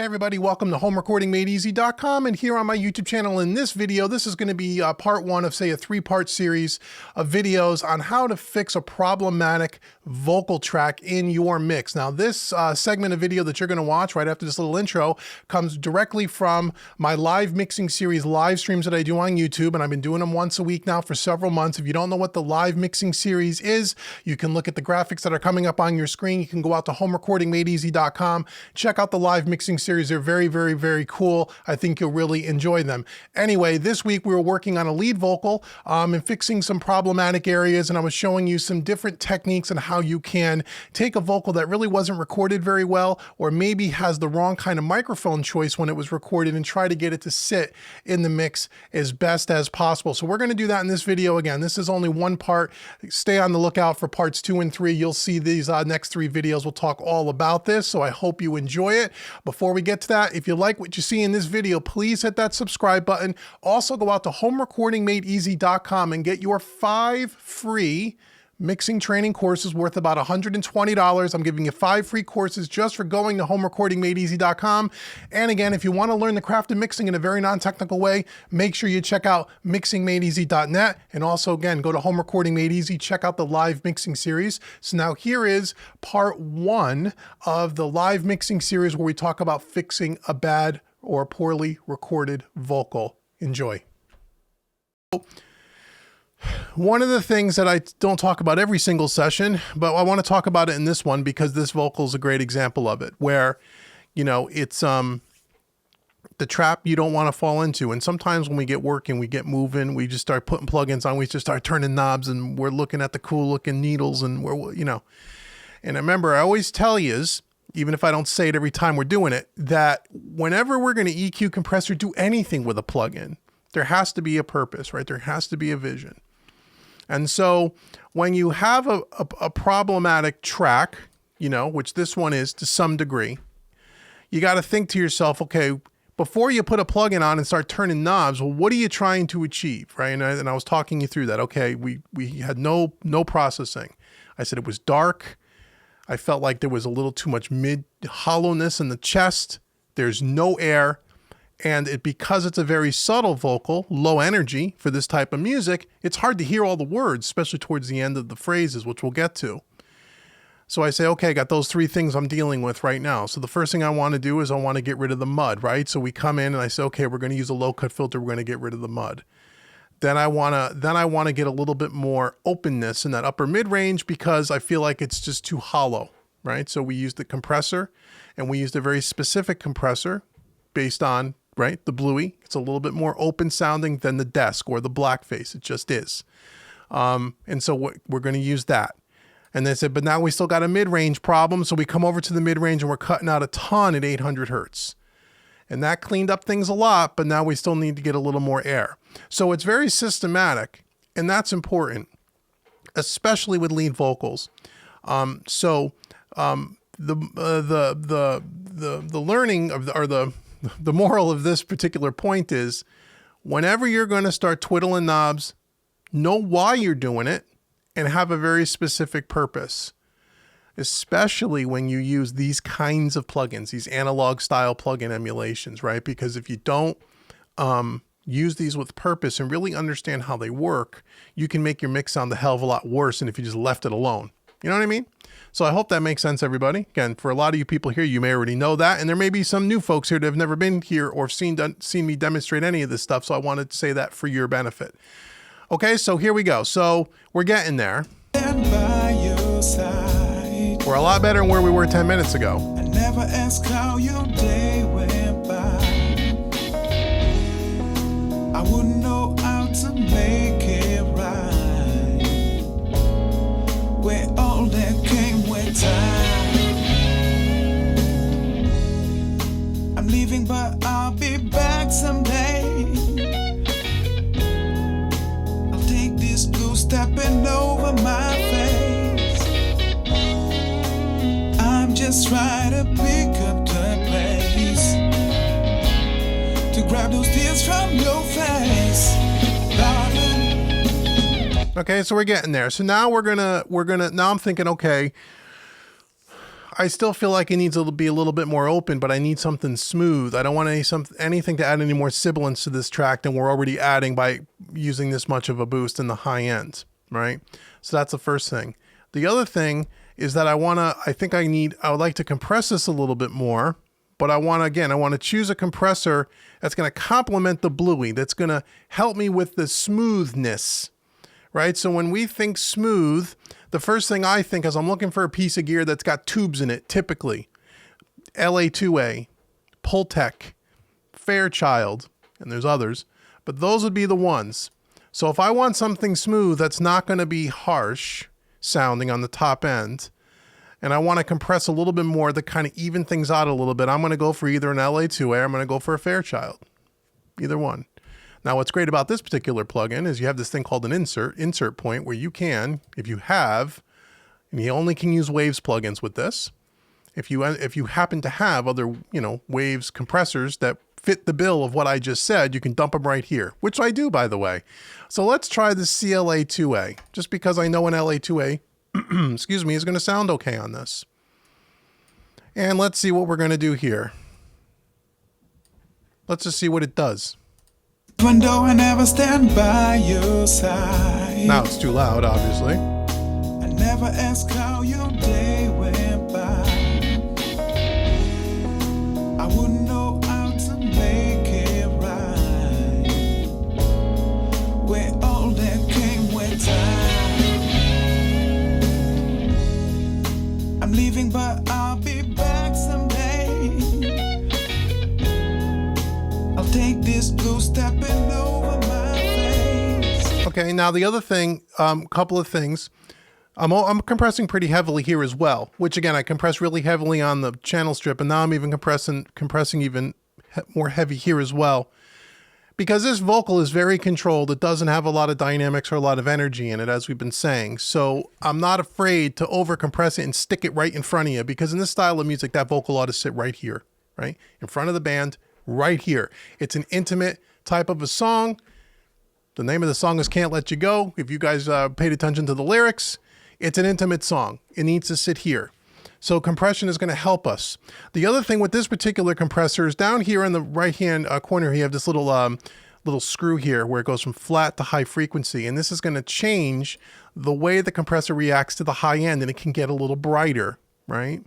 Hey everybody, welcome to HomeRecordingMadeEasy.com, and here on my YouTube channel in this video, this is going to be part one of, say, a three-part series of videos on how to fix a problematic vocal track in your mix. Now this segment of video that you're going to watch right after this little intro comes directly from my live mixing series live streams that I do on YouTube, and I've been doing them once a week now for several months. If you don't know what the live mixing series is, you can look at the graphics that are coming up on your screen. You can go out to HomeRecordingMadeEasy.com, check out the live mixing series. They're very, very, very cool. I think you'll really enjoy them. Anyway, this week we were working on a lead vocal and fixing some problematic areas, and I was showing you some different techniques on how you can take a vocal that really wasn't recorded very well, or maybe has the wrong kind of microphone choice when it was recorded, and try to get it to sit in the mix as best as possible. So we're going to do that in this video. Again, this is only one part. Stay on the lookout for parts 2 and 3. You'll see these next 3 videos. We'll talk all about this, so I hope you enjoy it. Before we get to that, if you like what you see in this video, please hit that subscribe button. Also go out to HomeRecordingMadeEasy.com and get your 5 free mixing training courses worth about $120. I'm giving you 5 free courses just for going to HomeRecordingMadeEasy.com. And again, if you want to learn the craft of mixing in a very non-technical way, make sure you check out MixingMadeEasy.net. And also, again, go to Home Recording Made Easy, check out the live mixing series. So now here is part 1 of the live mixing series where we talk about fixing a bad or poorly recorded vocal. Enjoy. One of the things that I don't talk about every single session, but I want to talk about it in this one because this vocal is a great example of it, where, you know, it's the trap you don't want to fall into. And sometimes when we get working, we get moving, we just start putting plugins on, we just start turning knobs, and we're looking at the cool looking needles, and we're, you know. And remember, I always tell you, even if I don't say it every time we're doing it, that whenever we're going to EQ, compress, or do anything with a plugin, there has to be a purpose, right? There has to be a vision. And so when you have a problematic track, you know, which this one is to some degree, you got to think to yourself, okay, before you put a plugin on and start turning knobs, well, what are you trying to achieve, right? And I was talking you through that. Okay, we had no processing. I said it was dark. I felt like there was a little too much mid hollowness in the chest. There's no air. And because it's a very subtle vocal, low energy for this type of music, it's hard to hear all the words, especially towards the end of the phrases, which we'll get to. So I say, okay, I got those 3 things I'm dealing with right now. So the first thing I want to do is I want to get rid of the mud, right? So we come in and I say, okay, we're going to use a low cut filter. We're going to get rid of the mud. Then I want to get a little bit more openness in that upper mid range because I feel like it's just too hollow, right? So we used the compressor, and we used a very specific compressor based on, right, the Bluey. It's a little bit more open sounding than the Desk or the Blackface. It just is. And so we're going to use that. And they said, but now we still got a mid-range problem. So we come over to the mid-range and we're cutting out a ton at 800 hertz. And that cleaned up things a lot, but now we still need to get a little more air. So it's very systematic, and that's important, especially with lead vocals. The learning of the moral of this particular point is, whenever you're going to start twiddling knobs, know why you're doing it and have a very specific purpose, especially when you use these kinds of plugins, these analog style plugin emulations, right? Because if you don't use these with purpose and really understand how they work, you can make your mix sound a hell of a lot worse than if you just left it alone. You know what I mean? So I hope that makes sense, everybody. Again, for a lot of you people here, you may already know that, and there may be some new folks here that have never been here or seen me demonstrate any of this stuff, so I wanted to say that for your benefit. Okay, so here we go. So we're getting there. We're a lot better than where we were 10 minutes ago. I never ask how your day went by. I wouldn't know how to make it right. Where all that came with time. I'm leaving, but I'll be back someday. I'll take this blue stepping over my face. I'm just trying to pick up the pace to grab those tears from your face, darling. Okay, so we're getting there. So now now I'm thinking, okay, I still feel like it needs to be a little bit more open, but I need something smooth. I don't want anything to add any more sibilance to this track than we're already adding by using this much of a boost in the high end, right? So that's the first thing. The other thing is that I would like to compress this a little bit more, but I want to choose a compressor that's going to complement the Bluey, that's going to help me with the smoothness, right? So when we think smooth, the first thing I think is I'm looking for a piece of gear that's got tubes in it, typically. LA2A, Pultec, Fairchild, and there's others, but those would be the ones. So if I want something smooth that's not going to be harsh sounding on the top end, and I want to compress a little bit more to kind of even things out a little bit, I'm going to go for either an LA2A or I'm going to go for a Fairchild. Either one. Now, what's great about this particular plugin is you have this thing called an insert point, where you can, if you have, and you only can use Waves plugins with this. If you happen to have other, Waves compressors that fit the bill of what I just said, you can dump them right here, which I do, by the way. So let's try the CLA2A, just because I know an LA2A, excuse me, is going to sound okay on this. And let's see what we're going to do here. Let's just see what it does. Even though I never stand by your side. Now it's too loud, obviously. I never ask how your day went by. I wouldn't know how to make it right. Where all that came with time. I'm leaving, but I'll be back someday. I'll take this blue stepping over my face. Okay, now the other thing, couple of things. I'm compressing pretty heavily here as well, which again, I compress really heavily on the channel strip, and now I'm even compressing even more heavy here as well. Because this vocal is very controlled, it doesn't have a lot of dynamics or a lot of energy in it, as we've been saying. So I'm not afraid to over compress it and stick it right in front of you, because in this style of music, that vocal ought to sit right here, right? In front of the band, right here. It's an intimate type of a song. The name of the song is Can't Let You Go. If you guys paid attention to the lyrics, it's an intimate song. It needs to sit here. So compression is going to help us. The other thing with this particular compressor is down here in the right-hand corner, you have this little screw here where it goes from flat to high frequency. And this is going to change the way the compressor reacts to the high end, and it can get a little brighter, right?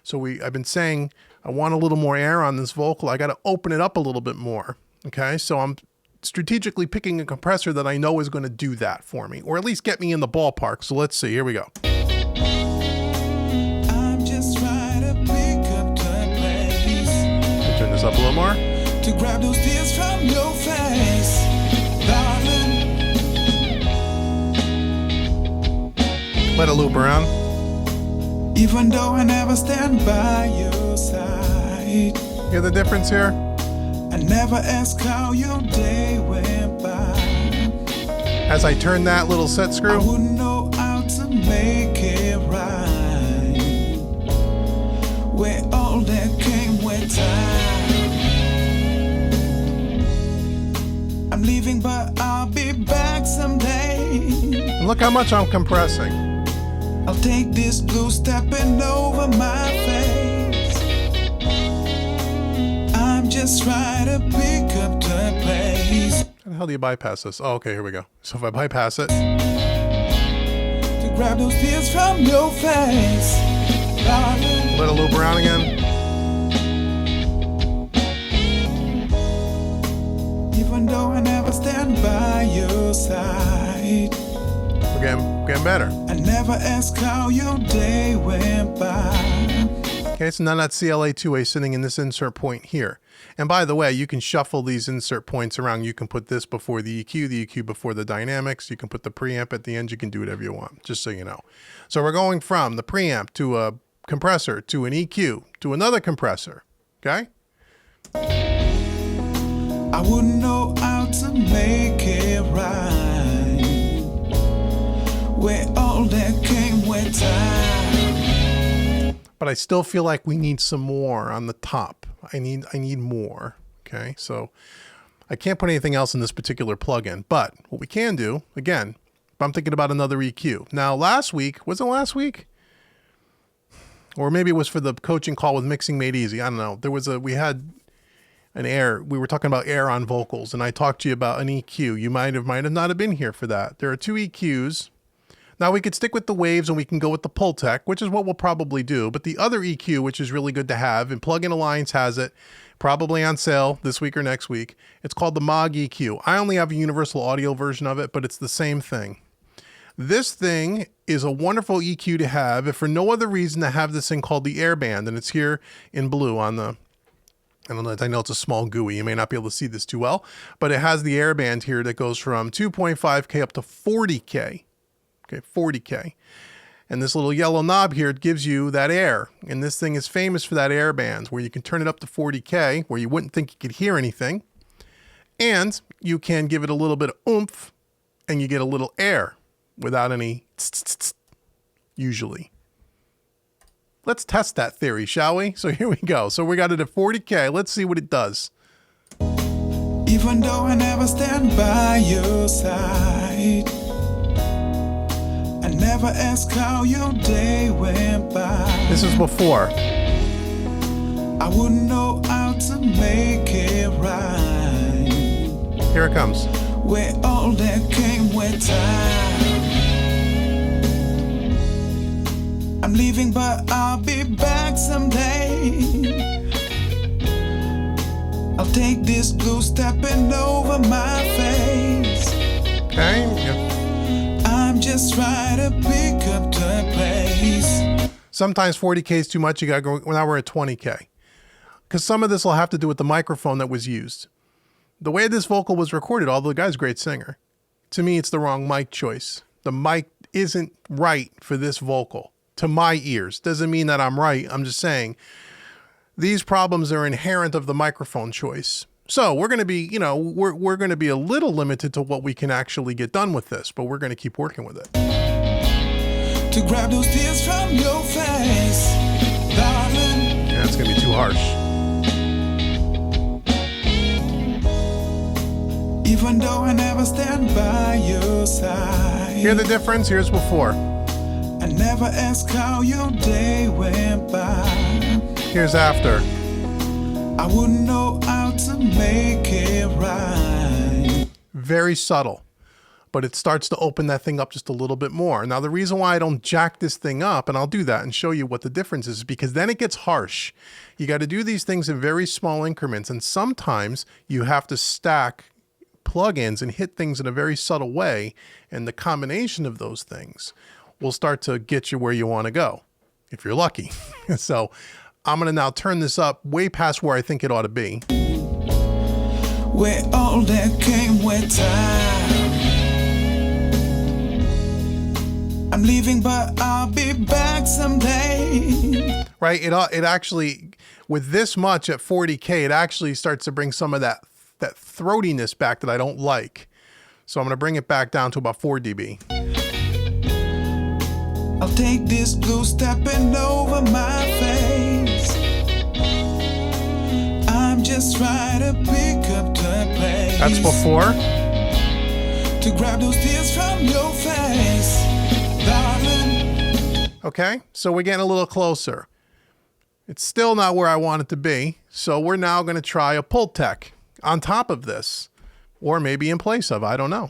So I've been saying I want a little more air on this vocal. I got to open it up a little bit more. Okay, so I'm strategically picking a compressor that I know is going to do that for me, or at least get me in the ballpark. So let's see. Here we go. I'm just trying to pick up the pace. Turn this up a little more. To grab those tears from your face, darling. Let it loop around. Even though I never stand by your side, Hear the difference here? I never ask how your day went by. As I turn that little set I screw, wouldn't know how to make it right. Where all that came with time. I'm leaving, but I'll be back someday. and look how much I'm compressing. I'll take this blue stepping over my face. I'm just trying to pick up the pace. How the hell do you bypass this? Oh, okay, here we go. So if I bypass it, To grab those tears from your face, darling. let it loop around again. Even though I never stand by your side, We're getting better. I never ask how your day went by. Okay, so now that CLA2A sitting in this insert point here. And by the way, you can shuffle these insert points around. You can put this before the EQ before the dynamics. You can put the preamp at the end. You can do whatever you want, just so you know. So we're going from the preamp to a compressor to an EQ to another compressor, okay? I wouldn't know how to make it right. Where all that came with time. But I still feel like we need some more on the top. I need more, okay? So I can't put anything else in this particular plugin, but what we can do, again, if I'm thinking about another EQ. Now last week, was it last week? or maybe it was for the coaching call with Mixing Made Easy. I don't know. We had an air. We were talking about air on vocals, and I talked to you about an EQ. You might have not have been here for that. There are 2 EQs. Now we could stick with the waves and we can go with the Pultec, which is what we'll probably do. But the other EQ, which is really good to have, and Plug-in Alliance has it, probably on sale this week or next week. It's called the Moog EQ. I only have a universal audio version of it, but it's the same thing. This thing is a wonderful EQ to have, if for no other reason to have this thing called the Airband, and it's here in blue on the, I don't know, I know it's a small GUI. You may not be able to see this too well, but it has the Airband here that goes from 2.5K up to 40K. Okay, 40K. And this little yellow knob here, it gives you that air. And this thing is famous for that air band where you can turn it up to 40K, where you wouldn't think you could hear anything. And you can give it a little bit of oomph and you get a little air without any tss, usually. Let's test that theory, shall we? So here we go. So we got it at 40K. Let's see what it does. Even though I never stand by your side, I never ask how your day went by. This is before. I wouldn't know how to make it right. Here it comes. Where all that came with time. I'm leaving, but I'll be back someday. I'll take this blue stepping over my face. Okay. Yep. I'm just trying to pick up the pace. Sometimes 40K is too much. You got to go. Now we're at 20K. Because some of this will have to do with the microphone that was used. The way this vocal was recorded, although the guy's a great singer, to me, it's the wrong mic choice. The mic isn't right for this vocal. To my ears. Doesn't mean that I'm right. I'm just saying these problems are inherent of the microphone choice. So we're going to be, we're going to be a little limited to what we can actually get done with this, but we're going to keep working with it. To grab those tears from your face, darling. Yeah, it's going to be too harsh. Even though I never stand by your side. Hear the difference? Here's before. I never ask how your day went by. Here's after. I wouldn't know how to make it right. Very subtle, but it starts to open that thing up just a little bit more. Now, the reason why I don't jack this thing up, and I'll do that and show you what the difference is, because then it gets harsh. You got to do these things in very small increments, and sometimes you have to stack plugins and hit things in a very subtle way, and the combination of those things will start to get you where you want to go, if you're lucky. So I'm going to now turn this up way past where I think it ought to be. Where all that came with time. I'm leaving, but I'll be back someday. Right? It actually, with this much at 40K, it actually starts to bring some of that throatiness back that I don't like. So I'm going to bring it back down to about 4 dB. I'll take this blue stepping over my face. I'm just trying to pick up the pace. That's before. To grab those tears from your face, darling. Okay, so we're getting a little closer. It's still not where I want it to be, so we're now going to try a Pultec on top of this, or maybe in place of, I don't know.